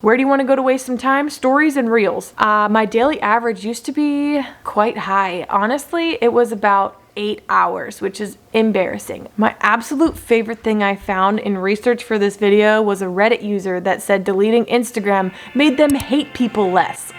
Where do you want to go to waste some time? Stories and reels. My daily average used to be quite high. Honestly, it was about 8 hours, which is embarrassing. My absolute favorite thing I found in research for this video was a Reddit user that said deleting Instagram made them hate people less.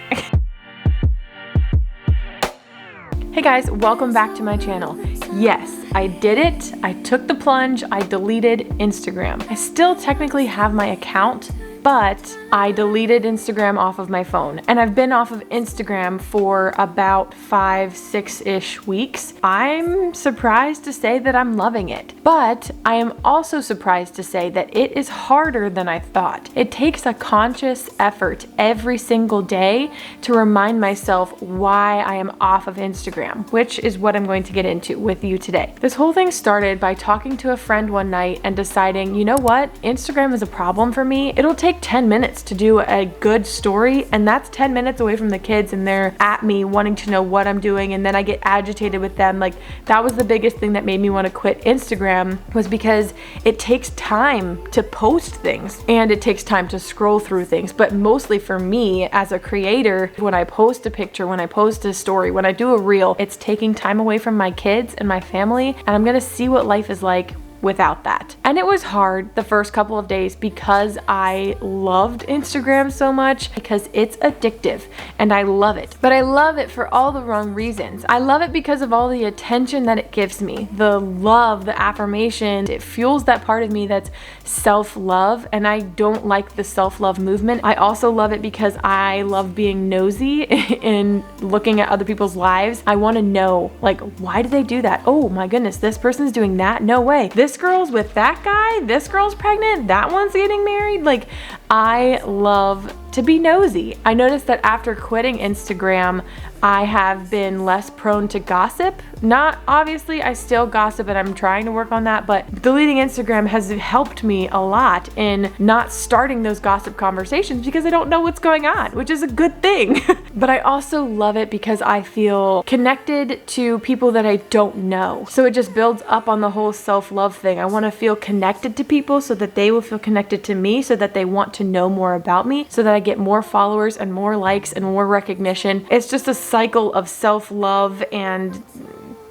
Hey guys, welcome back to my channel. Yes, I did it. I took the plunge. I deleted Instagram. I still technically have my account, but I deleted Instagram off of my phone. And I've been off of Instagram for about 5-6-ish weeks. I'm surprised to say that I'm loving it, but I am also surprised to say that it is harder than I thought. It takes a conscious effort every single day to remind myself why I am off of Instagram, which is what I'm going to get into with you today. This whole thing started by talking to a friend one night and deciding, you know what? Instagram is a problem for me. It'll take 10 minutes to do a good story, and that's 10 minutes away from the kids, and they're at me wanting to know what I'm doing, and then I get agitated with them. Like, that was the biggest thing that made me want to quit Instagram, was because it takes time to post things and it takes time to scroll through things. But mostly for me as a creator, when I post a picture, when I post a story, when I do a reel, it's taking time away from my kids and my family, and I'm gonna see what life is like without that. And it was hard the first couple of days because I loved Instagram so much, because it's addictive and I love it. But I love it for all the wrong reasons. I love it because of all the attention that it gives me, the love, the affirmation. It fuels that part of me that's self-love, and I don't like the self-love movement. I also love it because I love being nosy in looking at other people's lives. I want to know, like, why did they do that? Oh my goodness, this person's doing that? No way. This girl's with that guy, this girl's pregnant, that one's getting married. Like, I love to be nosy. I noticed that after quitting Instagram, I have been less prone to gossip. Not obviously, I still gossip and I'm trying to work on that, but deleting Instagram has helped me a lot in not starting those gossip conversations because I don't know what's going on, which is a good thing. But I also love it because I feel connected to people that I don't know. So it just builds up on the whole self-love thing. I want to feel connected to people so that they will feel connected to me, so that they want to know more about me, so that I get more followers and more likes and more recognition. It's just a cycle of self-love, and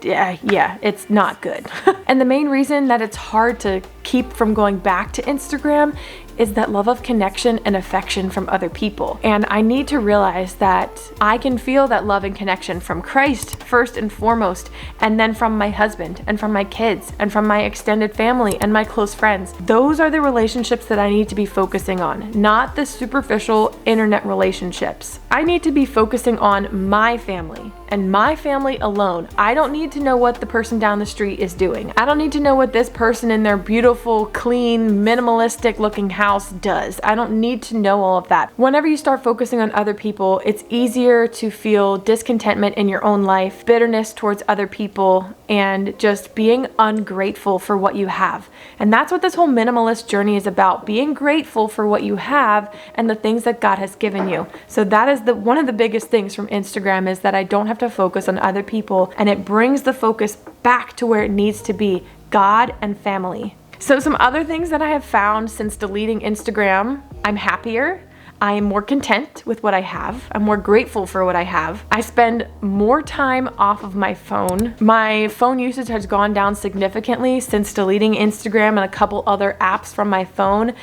yeah, it's not good. And the main reason that it's hard to keep from going back to Instagram is that love of connection and affection from other people. And I need to realize that I can feel that love and connection from Christ first and foremost, and then from my husband and from my kids and from my extended family and my close friends. Those are the relationships that I need to be focusing on, not the superficial internet relationships. I need to be focusing on my family and my family alone. I don't need to know what the person down the street is doing. I don't need to know what this person in their beautiful, clean, minimalistic looking house does. I don't need to know all of that. Whenever you start focusing on other people, it's easier to feel discontentment in your own life, bitterness towards other people, and just being ungrateful for what you have. And that's what this whole minimalist journey is about, being grateful for what you have and the things that God has given you. So that is one of the biggest things from Instagram, is that I don't have to focus on other people, and it brings the focus back to where it needs to be, God and family. So some other things that I have found since deleting Instagram: I'm happier. I am more content with what I have. I'm more grateful for what I have. I spend more time off of my phone. My phone usage has gone down significantly since deleting Instagram and a couple other apps from my phone.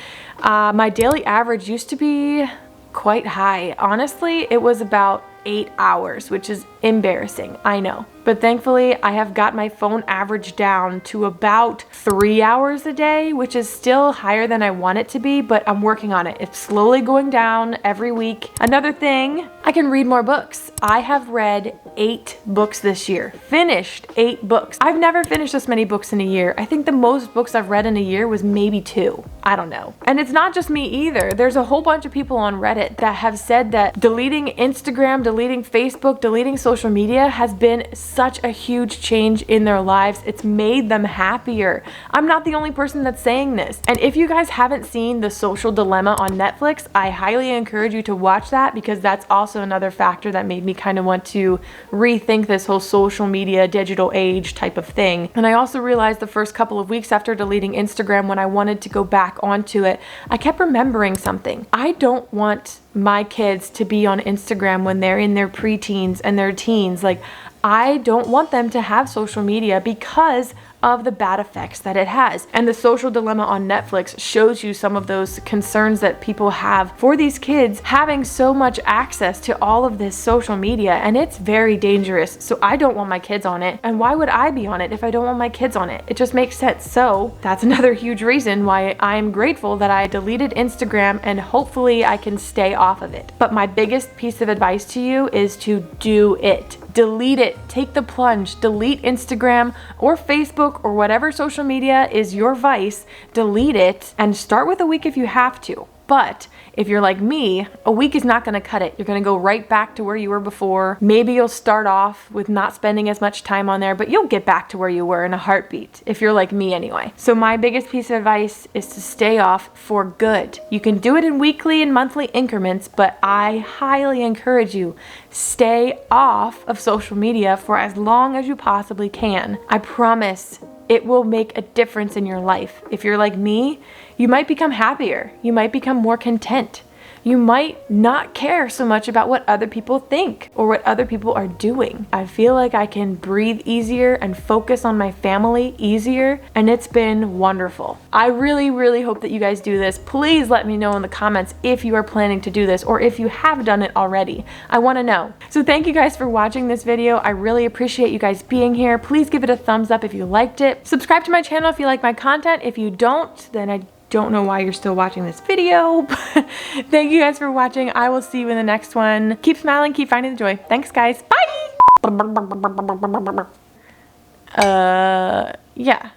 My daily average used to be quite high. Honestly, it was about 8 hours, which is embarrassing, I know. But thankfully, I have got my phone average down to about 3 hours a day, which is still higher than I want it to be, but I'm working on it. It's slowly going down every week. Another thing, I can read more books. I have read 8 books this year. Finished 8 books. I've never finished this many books in a year. I think the most books I've read in a year was maybe 2. I don't know. And it's not just me either. There's a whole bunch of people on Reddit that have said that deleting Instagram, deleting Facebook, deleting social media has been such a huge change in their lives. It's made them happier. I'm not the only person that's saying this. And if you guys haven't seen The Social Dilemma on Netflix, I highly encourage you to watch that, because that's also another factor that made me kind of want to rethink this whole social media, digital age type of thing. And I also realized the first couple of weeks after deleting Instagram, when I wanted to go back onto it, I kept remembering something. I don't want my kids to be on Instagram when they're in their preteens and their teens. Like, I don't want them to have social media because of the bad effects that it has. And The Social Dilemma on Netflix shows you some of those concerns that people have for these kids having so much access to all of this social media, and it's very dangerous. So I don't want my kids on it, and why would I be on it if I don't want my kids on it? It just makes sense. So that's another huge reason why I'm grateful that I deleted Instagram, and hopefully I can stay off of it. But my biggest piece of advice to you is to do it. Delete it. Take the plunge. Delete Instagram or Facebook or whatever social media is your vice. Delete it and start with a week if you have to. But if you're like me, a week is not going to cut it. You're going to go right back to where you were before. Maybe you'll start off with not spending as much time on there, but you'll get back to where you were in a heartbeat, if you're like me anyway. So my biggest piece of advice is to stay off for good. You can do it in weekly and monthly increments, but I highly encourage you, stay off of social media for as long as you possibly can. I promise it will make a difference in your life. If you're like me, you might become happier. You might become more content. You might not care so much about what other people think or what other people are doing. I feel like I can breathe easier and focus on my family easier, and it's been wonderful. I really, really hope that you guys do this. Please let me know in the comments if you are planning to do this or if you have done it already. I want to know. So thank you guys for watching this video. I really appreciate you guys being here. Please give it a thumbs up if you liked it. Subscribe to my channel if you like my content. If you don't, then I don't know why you're still watching this video. Thank you guys for watching. I will see you in the next one. Keep smiling, keep finding the joy. Thanks, guys. Bye. Yeah.